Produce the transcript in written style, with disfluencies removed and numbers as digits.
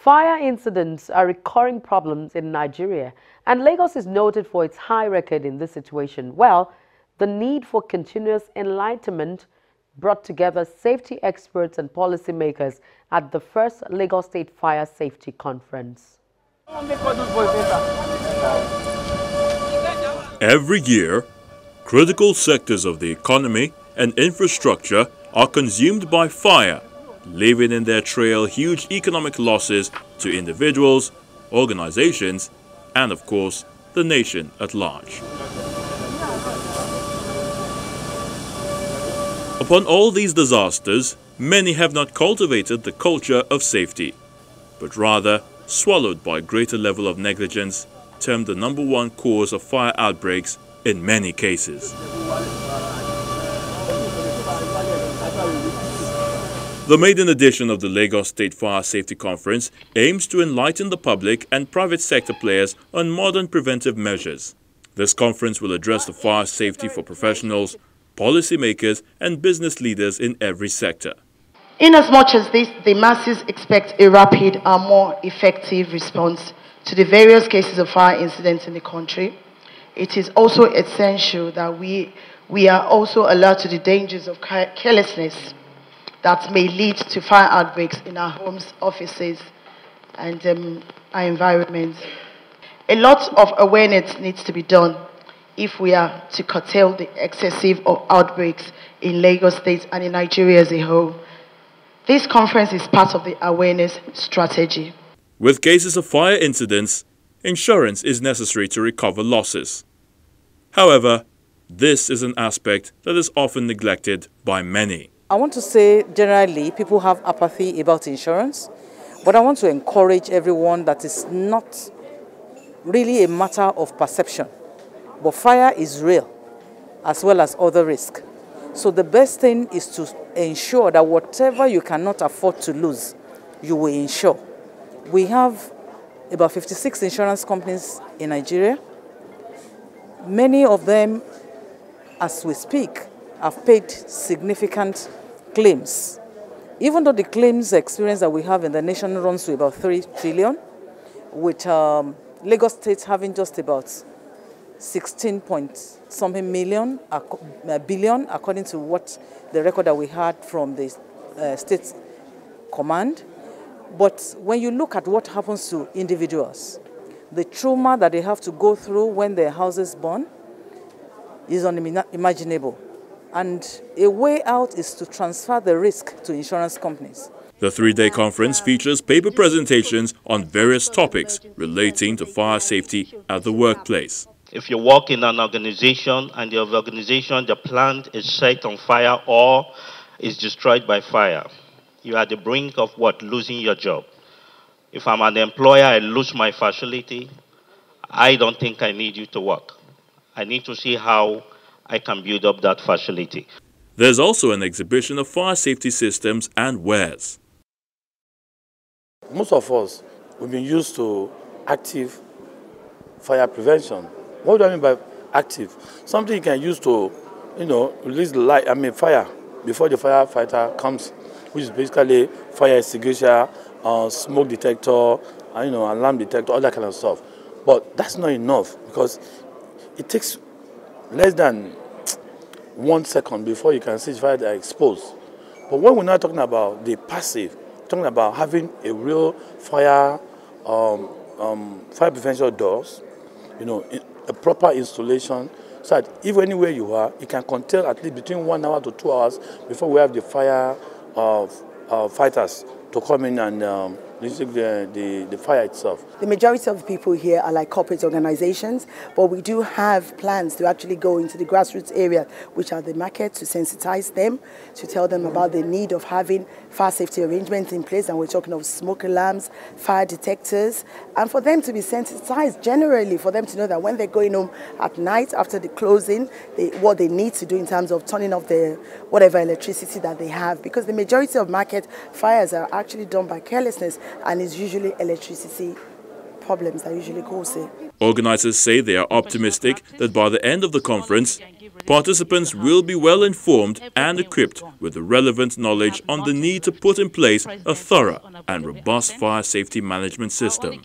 Fire incidents are recurring problems in Nigeria, and Lagos is noted for its high record in this situation. Well, the need for continuous enlightenment brought together safety experts and policymakers at the first Lagos State Fire Safety Conference. Every year, critical sectors of the economy and infrastructure are consumed by fire, leaving in their trail huge economic losses to individuals, organizations, and of course, the nation at large. Upon all these disasters, many have not cultivated the culture of safety, but rather, swallowed by a greater level of negligence, termed the #1 cause of fire outbreaks in many cases. The maiden edition of the Lagos State Fire Safety Conference aims to enlighten the public and private sector players on modern preventive measures. This conference will address the fire safety for professionals, policymakers, and business leaders in every sector. Inasmuch as this, the masses expect a rapid and more effective response to the various cases of fire incidents in the country, it is also essential that we are also alert to the dangers of carelessness that may lead to fire outbreaks in our homes, offices, and our environments. A lot of awareness needs to be done if we are to curtail the excessive outbreaks in Lagos State and in Nigeria as a whole. This conference is part of the awareness strategy. With cases of fire incidents, insurance is necessary to recover losses. However, this is an aspect that is often neglected by many. I want to say generally people have apathy about insurance, but I want to encourage everyone that it's not really a matter of perception. But fire is real, as well as other risks. So the best thing is to ensure that whatever you cannot afford to lose, you will insure. We have about 56 insurance companies in Nigeria. Many of them, as we speak, have paid significant claims. Even though the claims experience that we have in the nation runs to about 3 trillion, with Lagos State having just about 16 point something billion, according to what the record that we had from the state command. But when you look at what happens to individuals, the trauma that they have to go through when their houses burn is unimaginable. And a way out is to transfer the risk to insurance companies. The 3-day conference features paper presentations on various topics relating to fire safety at the workplace. If you work in an organization and the organization, the plant is set on fire or is destroyed by fire, you are at the brink of what? Losing your job. If I'm an employer, I lose my facility, I don't think I need you to work. I need to see how I can build up that facility. There's also an exhibition of fire safety systems and wares. Most of us, we've been used to active fire prevention. What do I mean by active? Something you can use to, release the light, fire before the firefighter comes, which is basically fire extinguisher, smoke detector, alarm detector, all that kind of stuff. But that's not enough because it takes less than 1 second before you can see fire that are exposed. But when we're not talking about the passive, we're talking about having a real fire prevention doors, a proper installation, so that if anywhere you are, you can contain at least between 1 hour to 2 hours before we have the fire fighters to come in and the fire itself. The majority of the people here are like corporate organizations, but we do have plans to actually go into the grassroots area, which are the market, to sensitize them, to tell them about the need of having fire safety arrangements in place, and we're talking of smoke alarms, fire detectors, and for them to be sensitized generally, for them to know that when they're going home at night after the closing, what they need to do in terms of turning off the whatever electricity that they have, because the majority of market fires are actually done by carelessness, and is usually electricity problems that usually cause it. Organizers say they are optimistic that by the end of the conference, participants will be well informed and equipped with the relevant knowledge on the need to put in place a thorough and robust fire safety management system.